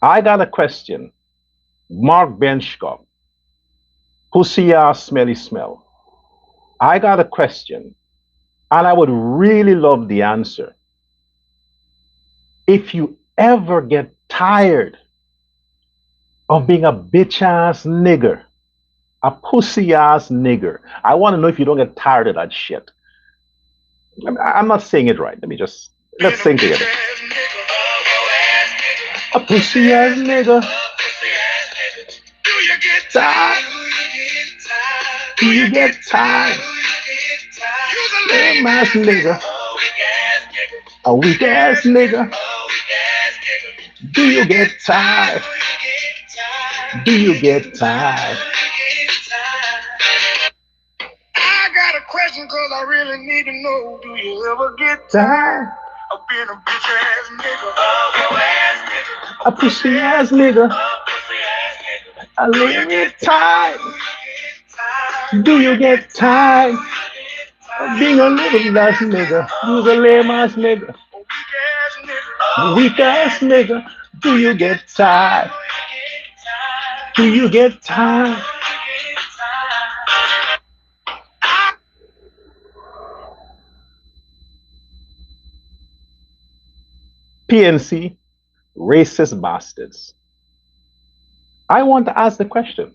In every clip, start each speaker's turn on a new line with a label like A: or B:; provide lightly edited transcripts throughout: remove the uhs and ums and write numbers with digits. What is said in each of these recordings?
A: I got a question. Mark Benchcop, pussy ass smelly smell. I got a question, and I would really love the answer. If you ever get tired of being a bitch ass nigger, a pussy ass nigger, I want to know if you don't get tired of that shit. I'm not saying it right. Let me just let's sing together. A pussy ass nigga. Do you get tired? Do you get tired? You's a lame ass nigga. A weak ass nigga. Do you get tired? Do you get tired? I got a question cause I really need to know. Do you ever get tired of being a bitch ass nigga? A pussy ass nigga. A lame tired. Do you get tired of being a little ass nigga? Who's a lame ass nigga? Weak ass nigga. Do you get tired? Do you get tired? PNC, racist bastards. I want to ask the question.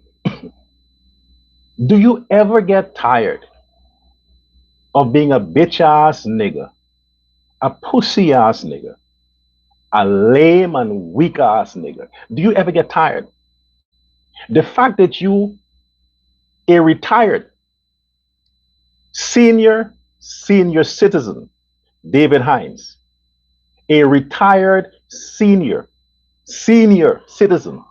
A: Do you ever get tired of being a bitch ass nigga, a pussy ass nigga, a lame and weak ass nigga? Do you ever get tired? The fact that you, a retired senior citizen, David Hines, a retired senior citizen,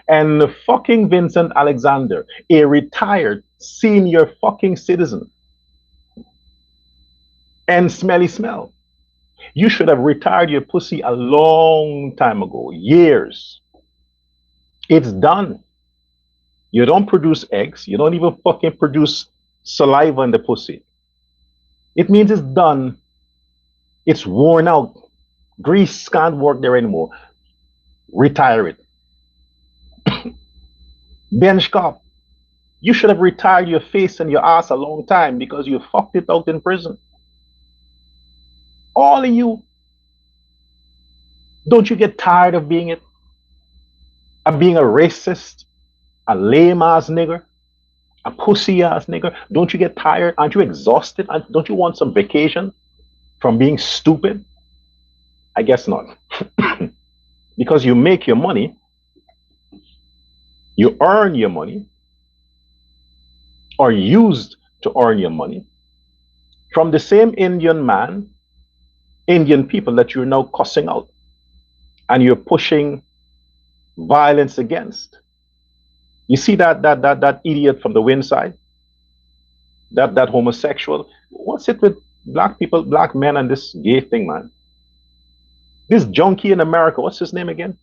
A: and fucking Vincent Alexander, a retired senior fucking citizen, and Smelly Smell. You should have retired your pussy a long time ago, years. It's done. You don't produce eggs. You don't even fucking produce saliva in the pussy. It means it's done. It's worn out. Grease can't work there anymore. Retire it. Bench cop, you should have retired your face and your ass a long time because you fucked it out in prison. All of you, don't you get tired of being it? Of being a racist, a lame ass nigger, a pussy ass nigger? Don't you get tired? Aren't you exhausted? Don't you want some vacation from being stupid? I guess not. Because you make your money, you earn your money, or used to earn your money from the same Indian people that you're now cussing out and you're pushing violence against. You see that idiot from the wind side, that homosexual. What's it with black people, black men, and this gay thing, man? This junkie in America, what's his name again?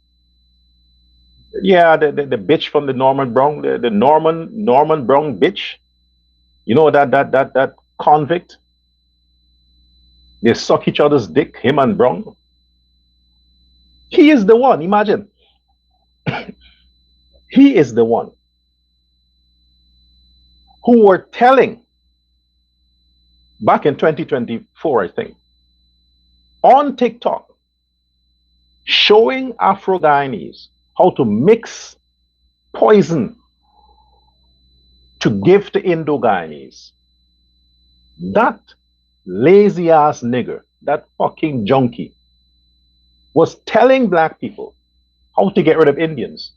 A: Yeah, the bitch from the Norman Brown, the Norman Brown bitch. You know that convict. They suck each other's dick, him and Brown. He is the one. Imagine, he is the one who were telling back in 2024, I think, on TikTok, showing Afro Guyanese how to mix poison to give to Indo Guyanese. That lazy ass nigger, that fucking junkie, was telling black people how to get rid of Indians.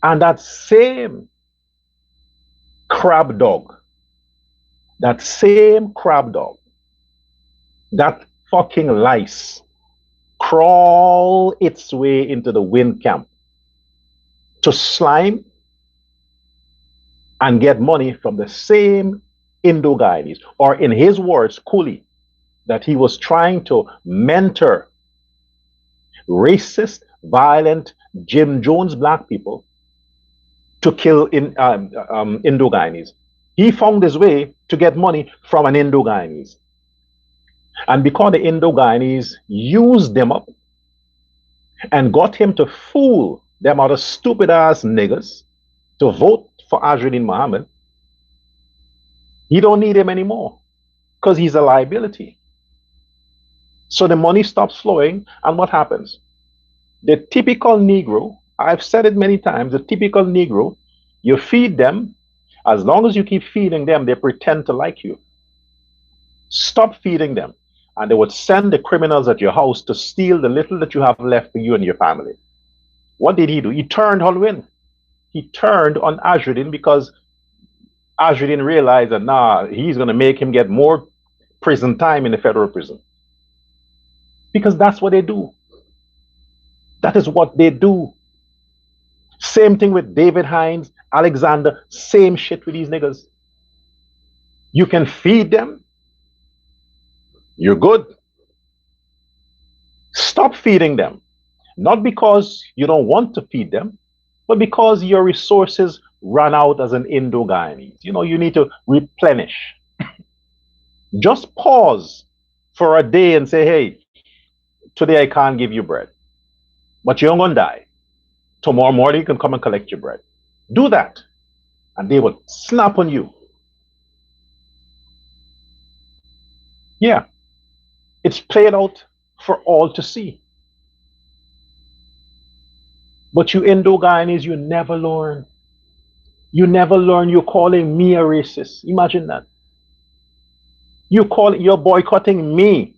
A: And that same crab dog, that fucking lice, crawl its way into the wind camp to slime and get money from the same Indo Guyanese, or in his words, coolie, that he was trying to mentor racist, violent Jim Jones black people to kill Indo Guyanese. He found his way to get money from an Indo Guyanese. And because the Indo Guyanese used them up and got him to fool them other stupid ass niggas to vote for Ajudin Muhammad, he don't need him anymore because he's a liability. So the money stops flowing, and what happens? The typical Negro, I've said it many times, the typical Negro, you feed them, as long as you keep feeding them, they pretend to like you. Stop feeding them. And they would send the criminals at your house to steal the little that you have left for you and your family. What did he do? He turned Holwyn. He turned on Ajudin because Ajudin realized that, nah, he's going to make him get more prison time in the federal prison. Because that's what they do. That is what they do. Same thing with David Hines, Alexander, same shit with these niggas. You can feed them, you're good. Stop feeding them. Not because you don't want to feed them, but because your resources run out as an Indo-Guyanese. You know, you need to replenish. Just pause for a day and say, hey, today I can't give you bread, but you're going to die. Tomorrow morning you can come and collect your bread. Do that, and they will snap on you. Yeah, it's played out for all to see. But you Indo-Guyanese, you never learn. You never learn. You're calling me a racist. Imagine that. You're boycotting me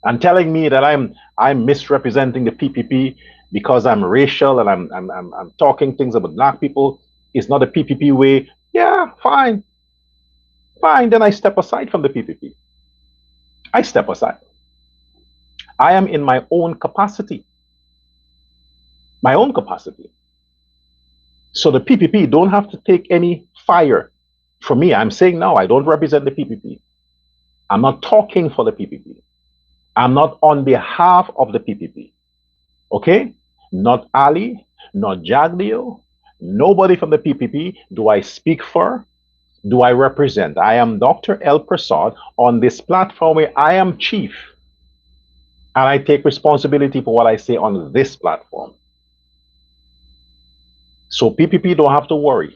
A: and telling me that I'm misrepresenting the PPP because I'm racial and I'm talking things about black people. It's not a PPP way. Yeah, fine. Fine, then I step aside from the PPP. I step aside. I am in my own capacity. My own capacity. So the PPP don't have to take any fire from me. I'm saying now, I don't represent the PPP. I'm not talking for the PPP. I'm not on behalf of the PPP. Okay? Not Ali, not Jaglio, nobody from the PPP do I speak for, do I represent. I am Dr. El Prasad on this platform where I am chief. And I take responsibility for what I say on this platform. So PPP don't have to worry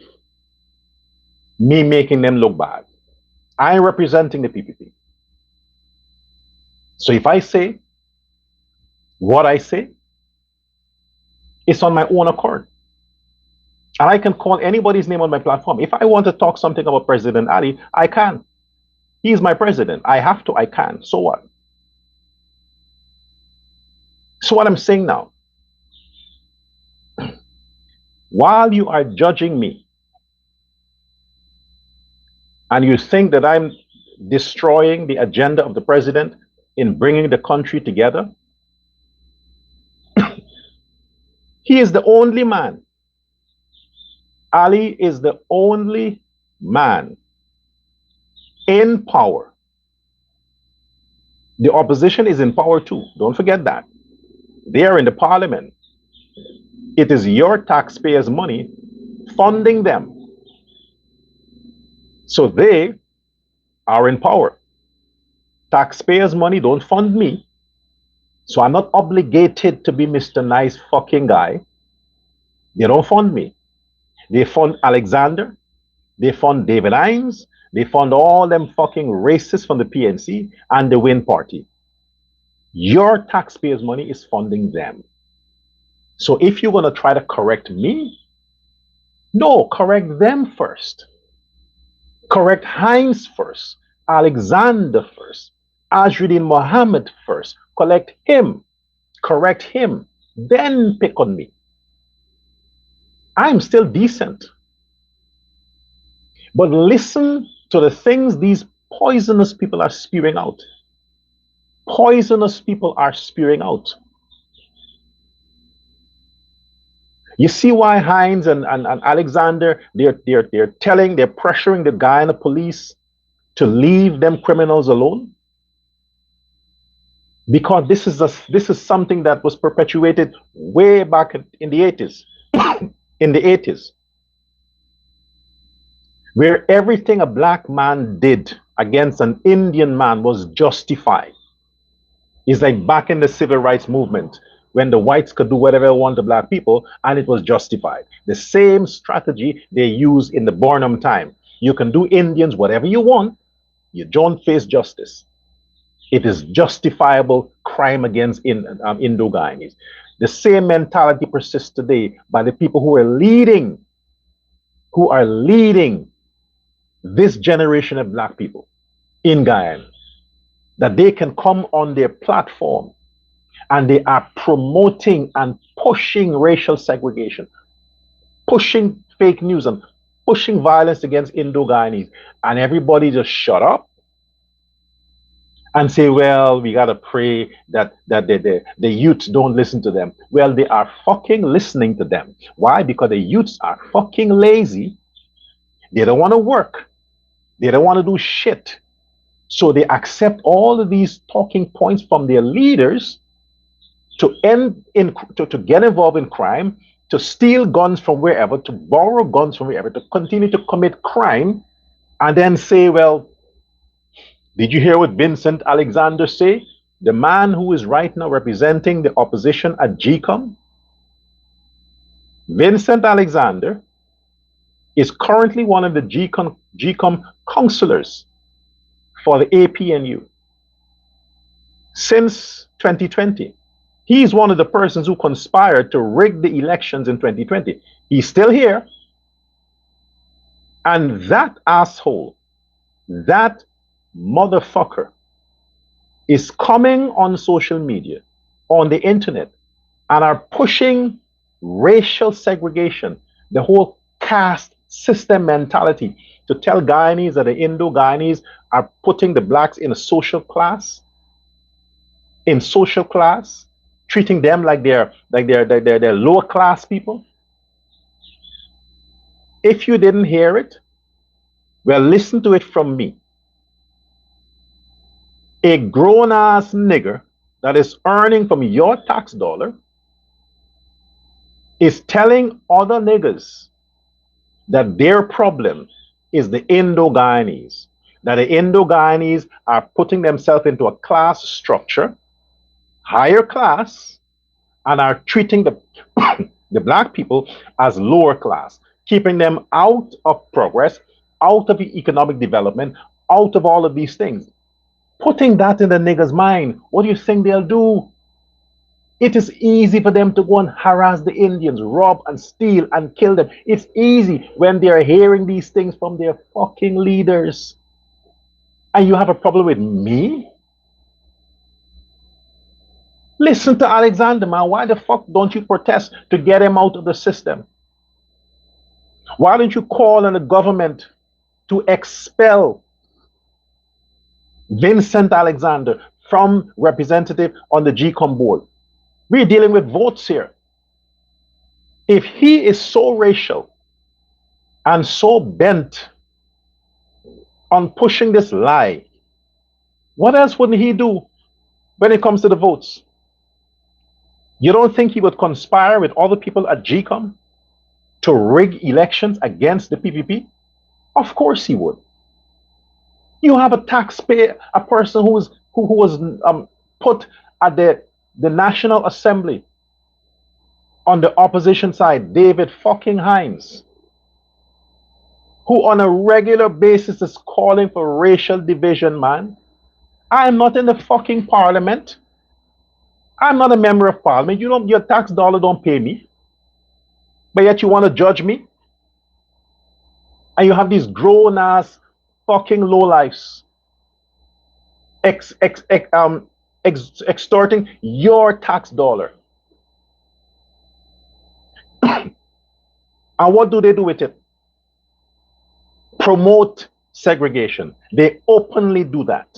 A: me making them look bad. I am representing the PPP. So if I say what I say, it's on my own accord. And I can call anybody's name on my platform. If I want to talk something about President Ali, I can. He's my president. I have to, I can. So what? So what I'm saying now, while you are judging me and you think that I'm destroying the agenda of the president in bringing the country together, he is the only man. Ali is the only man in power. The opposition is in power too. Don't forget that. They are in the parliament. It is your taxpayers' money funding them. So they are in power. Taxpayers' money don't fund me. So I'm not obligated to be Mr. Nice fucking guy. They don't fund me. They fund Alexander. They fund David Hines. They fund all them fucking racists from the PNC and the Win Party. Your taxpayers' money is funding them. So if you're going to try to correct me, no, correct them first. Correct Hines first. Alexander first. Ajudin Muhammad first. Correct him. Then pick on me. I'm still decent. But listen to the things these poisonous people are spewing out. Poisonous people are spewing out. You see why Hines and Alexander, they're pressuring the Guyana police to leave them criminals alone? Because this is something that was perpetuated way back in the 80s. In the 80s. Where everything a black man did against an Indian man was justified. It's like back in the civil rights movement. when the whites could do whatever they want to black people and it was justified. The same strategy they use in the Barnum time. You can do Indians whatever you want, you don't face justice. It is justifiable crime against Indo-Guyanese. The same mentality persists today by the people who are leading this generation of black people in Guyana, that they can come on their platform and they are promoting and pushing racial segregation, pushing fake news and pushing violence against Indo-Guyanese, and everybody just shut up and say, well, we gotta pray that the youths don't listen to them. Well, they are fucking listening to them. Why? Because the youths are fucking lazy. They don't want to work. They don't want to do shit. So they accept all of these talking points from their leaders to get involved in crime, to steal guns from wherever, to borrow guns from wherever, to continue to commit crime, and then say, well, did you hear what Vincent Alexander say? The man who is right now representing the opposition at GCOM? Vincent Alexander is currently one of the GCOM counselors for the APNU since 2020. He's one of the persons who conspired to rig the elections in 2020. He's still here. And that asshole, that motherfucker is coming on social media, on the internet, and are pushing racial segregation, the whole caste system mentality, to tell Guyanese that the Indo-Guyanese are putting the blacks in a social class, treating them like they're lower class people. If you didn't hear it, well, listen to it from me. A grown-ass nigger that is earning from your tax dollar is telling other niggers that their problem is the Indo-Guyanese, that the Indo-Guyanese are putting themselves into a class structure, higher class, and are treating the, the black people as lower class, keeping them out of progress, out of economic development, out of all of these things. Putting that in the nigger's mind, what do you think they'll do? It is easy for them to go and harass the Indians, rob and steal and kill them. It's easy when they are hearing these things from their fucking leaders. And you have a problem with me? Listen to Alexander, man. Why the fuck don't you protest to get him out of the system? Why don't you call on the government to expel Vincent Alexander from representative on the GCOM board? We're dealing with votes here. If he is so racial and so bent on pushing this lie, what else wouldn't he do when it comes to the votes? You don't think he would conspire with other people at GCOM to rig elections against the PPP? Of course he would. You have a taxpayer, a person who was put at the National Assembly on the opposition side, David fucking Hines, who on a regular basis is calling for racial division, man. I'm not in the fucking parliament. I'm not a member of parliament. You don't, your tax dollar don't pay me. But yet you want to judge me? And you have these grown-ass fucking lowlifes extorting your tax dollar. And what do they do with it? Promote segregation. They openly do that.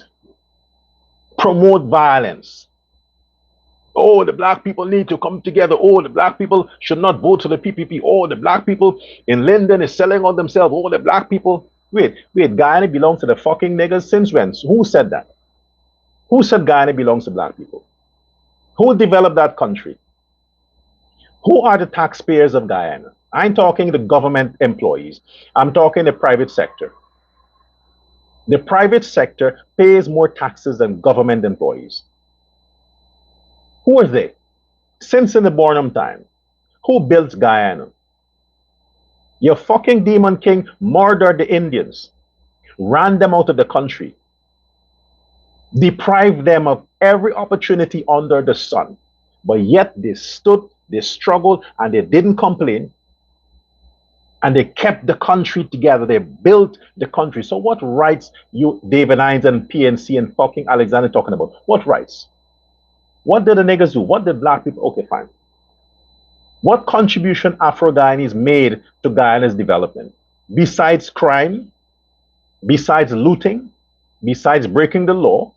A: Promote violence. Oh, the black people need to come together. Oh, the black people should not vote for the PPP. Oh, the black people in Linden is selling on themselves. Oh, the black people. Wait, Guyana belongs to the fucking niggers since when? Who said that? Who said Guyana belongs to black people? Who developed that country? Who are the taxpayers of Guyana? I'm talking the government employees. I'm talking the private sector. The private sector pays more taxes than government employees. Who are they? Since in the Bornum time, who built Guyana? Your fucking demon king murdered the Indians, ran them out of the country, deprived them of every opportunity under the sun. But yet they stood, they struggled, and they didn't complain. And they kept the country together. They built the country. So what rights you, David Hines and PNC and fucking Alexander talking about? What rights? What did the niggas do? What did black people? Okay, fine. What contribution Afro-Guyanese made to Guyana's development? Besides crime, besides looting, besides breaking the law,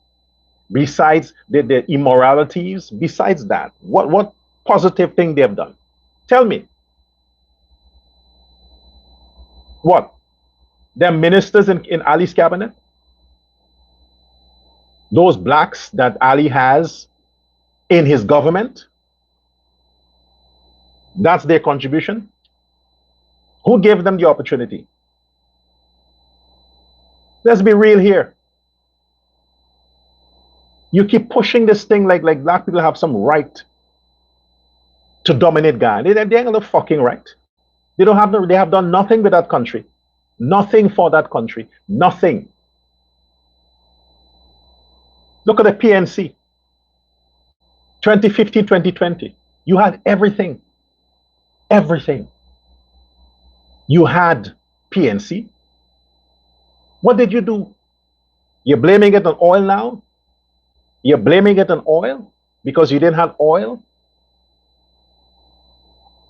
A: besides the immoralities, besides that, what positive thing they have done? Tell me. What? They're ministers in Ali's cabinet? Those blacks that Ali has in his government? That's their contribution? Who gave them the opportunity? Let's be real here. You keep pushing this thing like black people have some right to dominate Ghana. They ain't no fucking right. They don't have they have done nothing with that country. Nothing for that country. Nothing. Look at the PNC. 2015, 2020. You had everything. Everything. You had PNC. What did you do? You're blaming it on oil now? You're blaming it on oil because you didn't have oil?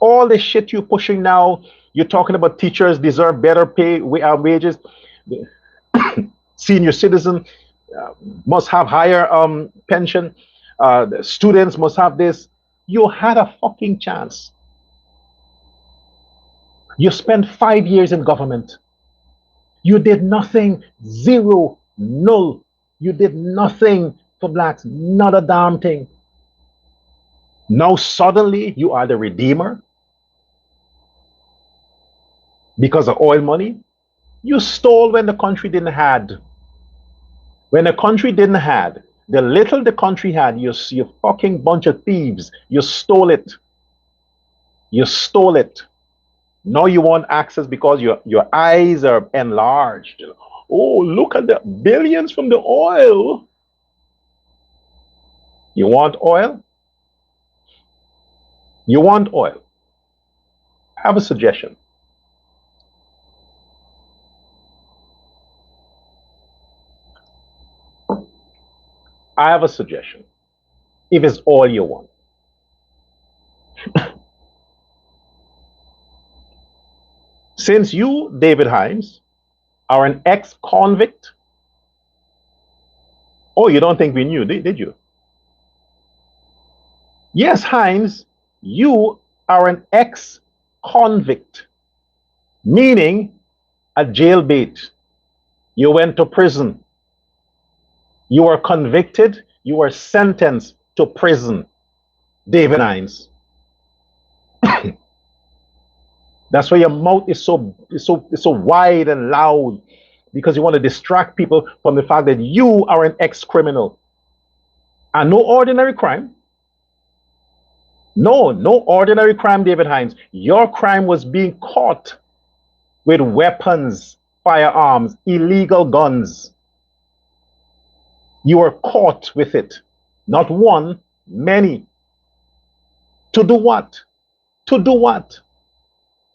A: All the shit you're pushing now, you're talking about teachers deserve better pay, wages. Senior citizen must have higher pension. The students must have this. You had a fucking chance. You spent 5 years in government. You did nothing. Zero. Null. You did nothing for blacks. Not a damn thing. Now suddenly you are the redeemer because of oil money. You stole when the country didn't had. When the country didn't had, the little the country had, you fucking bunch of thieves. You stole it. You stole it. Now you want access because your eyes are enlarged. Oh, look at the billions from the oil. You want oil? You want oil? I have a suggestion. I have a suggestion. If it's all you want. Since you, David Hines, are an ex-convict. Oh, you don't think we knew, did you? Yes, Hines, you are an ex-convict, meaning a jailbait. You went to prison. You were convicted. You were sentenced to prison, David Hines. That's why your mouth is so wide and loud, because you want to distract people from the fact that you are an ex-criminal. And no ordinary crime. No ordinary crime, David Hines. Your crime was being caught with weapons, firearms, illegal guns. You were caught with it. Not one, many. To do what? To do what?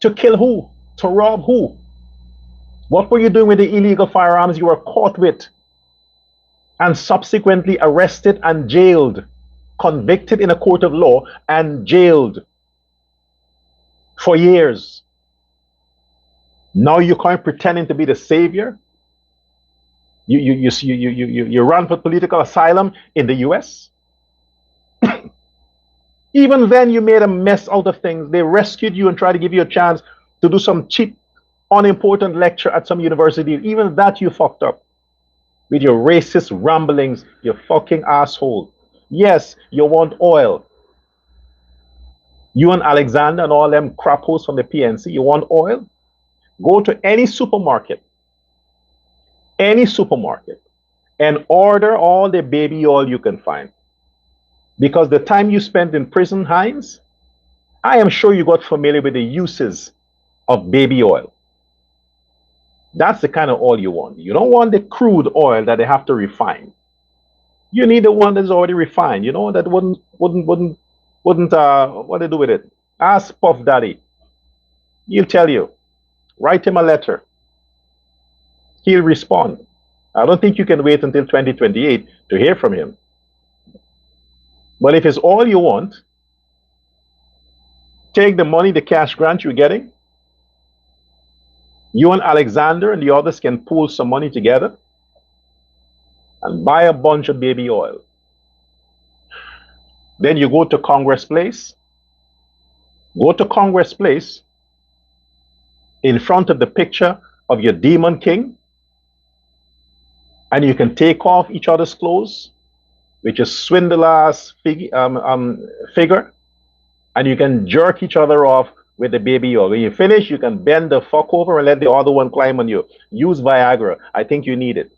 A: To kill who? To rob who? What were you doing with the illegal firearms you were caught with and subsequently arrested and jailed, convicted in a court of law and jailed for years? Now you're kind of pretending to be the savior. You run for political asylum in the US. Even then, you made a mess out of things. They rescued you and tried to give you a chance to do some cheap, unimportant lecture at some university. Even that you fucked up with your racist ramblings, you fucking asshole. Yes, you want oil. You and Alexander and all them crappos from the PNC, you want oil? Go to any supermarket, and order all the baby oil you can find. Because the time you spent in prison, Hines, I am sure you got familiar with the uses of baby oil. That's the kind of oil you want. You don't want the crude oil that they have to refine. You need the one that's already refined. You know that wouldn't what they do with it? Ask Puff Daddy. He'll tell you. Write him a letter. He'll respond. I don't think you can wait until 2028 to hear from him. But if it's all you want, take the money, the cash grant you're getting. You and Alexander and the others can pool some money together and buy a bunch of baby oil. Then you go to Congress Place. Go to Congress Place in front of the picture of your demon king, and you can take off each other's clothes, which is swindler's figure, and you can jerk each other off with the baby oil. When you finish, you can bend the fuck over and let the other one climb on you. Use Viagra. I think you need it.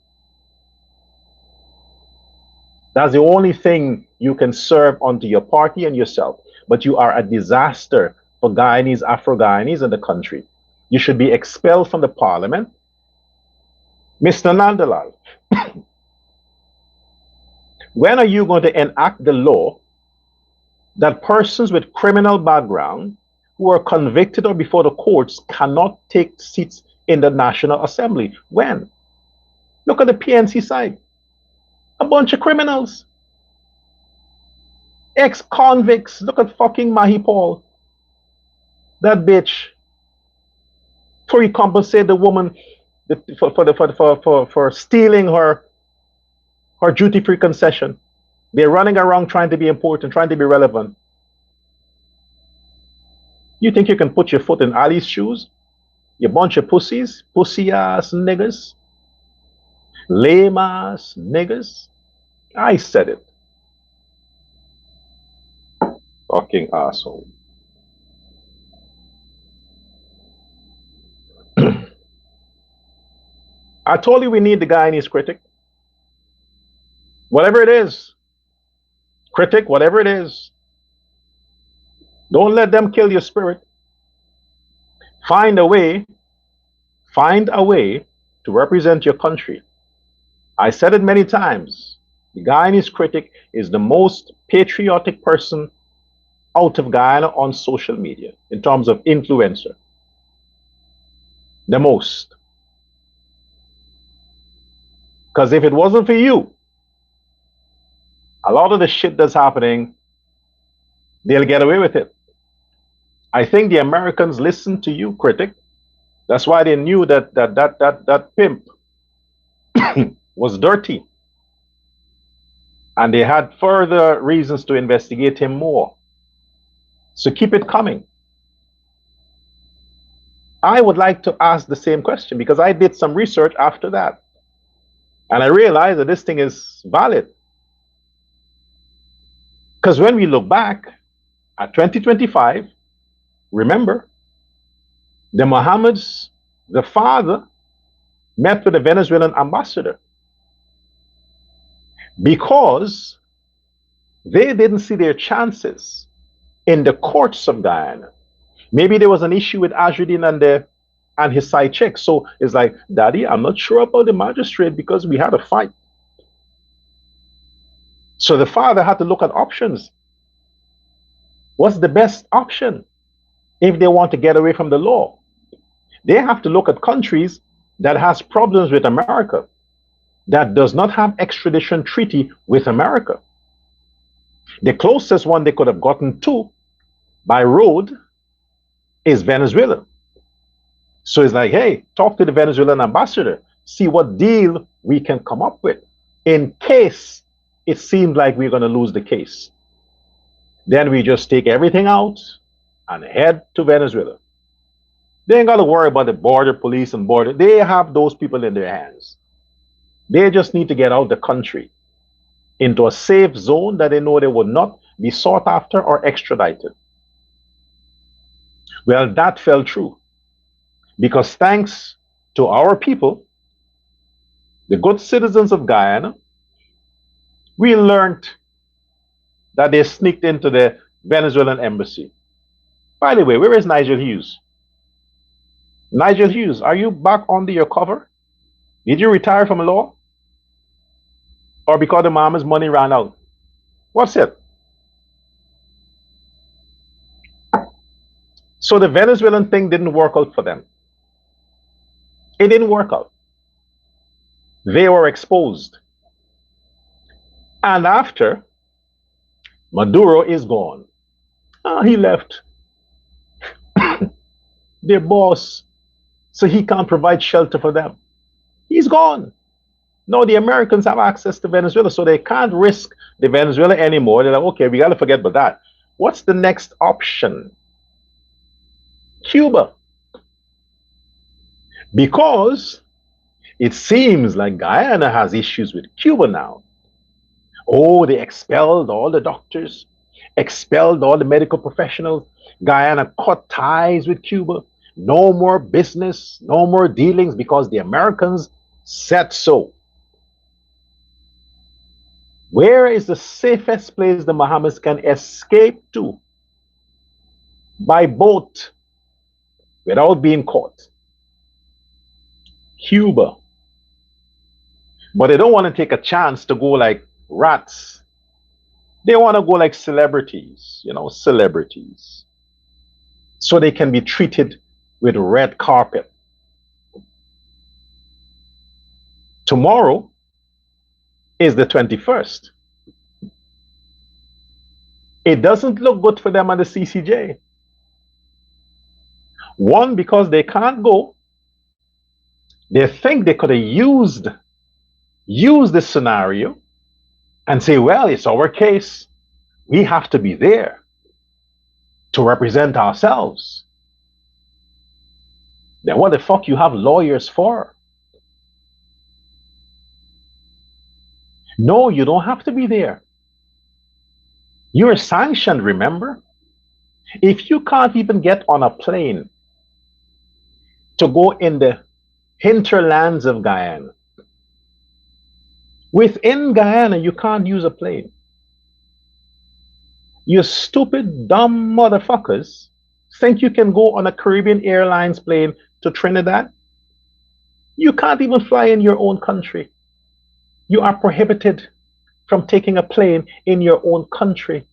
A: That's the only thing you can serve unto your party and yourself. But you are a disaster for Guyanese, Afro-Guyanese, and the country. You should be expelled from the parliament. Mr. Nandalal, when are you going to enact the law that persons with criminal background who are convicted or before the courts cannot take seats in the National Assembly? When? Look at the PNC side. A bunch of criminals. Ex-convicts. Look at fucking Mahi Paul. That bitch. For he compensate the woman for stealing her duty-free concession. They're running around trying to be important, trying to be relevant. You think you can put your foot in Ali's shoes? You bunch of pussies, pussy-ass niggas, lame-ass niggas. I said it. Fucking asshole. I told you we need the Guyanese critic. Whatever it is. Critic, whatever it is. Don't let them kill your spirit. Find a way to represent your country. I said it many times. The Guyanese critic is the most patriotic person out of Guyana on social media in terms of influencer. The most. Because if it wasn't for you, a lot of the shit that's happening, they'll get away with it. I think the Americans listened to you, critic. That's why they knew that pimp was dirty. And they had further reasons to investigate him more. So keep it coming. I would like to ask the same question because I did some research after that. And I realized that this thing is valid. Because when we look back at 2025, remember, the Mohammeds, the father, met with the Venezuelan ambassador because they didn't see their chances in the courts of Guyana. Maybe there was an issue with Ajudin and his side chick. So it's like, Daddy, I'm not sure about the magistrate because we had a fight. So the father had to look at options. What's the best option if they want to get away from the law? They have to look at countries that has problems with America, that does not have extradition treaty with America. The closest one they could have gotten to by road is Venezuela. So it's like, hey, talk to the Venezuelan ambassador, see what deal we can come up with in case it seems like we're going to lose the case. Then we just take everything out and head to Venezuela. They ain't got to worry about the border police and border. They have those people in their hands. They just need to get out the country into a safe zone that they know they would not be sought after or extradited. Well, that fell true because thanks to our people, the good citizens of Guyana, we learned that they sneaked into the Venezuelan embassy. By the way, where is Nigel Hughes? Nigel Hughes, are you back under your cover? Did you retire from law? Or because the mama's money ran out? What's it? So the Venezuelan thing didn't work out for them. It didn't work out. They were exposed. And after, Maduro is gone. He left their boss, so he can't provide shelter for them. He's gone. No, the Americans have access to Venezuela, so they can't risk the Venezuela anymore. They're like, okay, we got to forget about that. What's the next option? Cuba. Because it seems like Guyana has issues with Cuba now. Oh, they expelled all the doctors, expelled all the medical professionals. Guyana cut ties with Cuba. No more business, no more dealings because the Americans said so. Where is the safest place the Bahamas can escape to by boat without being caught? Cuba. But they don't want to take a chance to go like rats. They want to go like celebrities, celebrities. So they can be treated with red carpet. Tomorrow is the 21st. It doesn't look good for them at the CCJ. One, because they can't go. They think they could have used this scenario and say, well, it's our case. We have to be there to represent ourselves. Then what the fuck you have lawyers for? No, you don't have to be there. You're sanctioned, remember? If you can't even get on a plane to go in the hinterlands of Guyana, within Guyana, you can't use a plane. You stupid, dumb motherfuckers think you can go on a Caribbean Airlines plane to Trinidad? You can't even fly in your own country. You are prohibited from taking a plane in your own country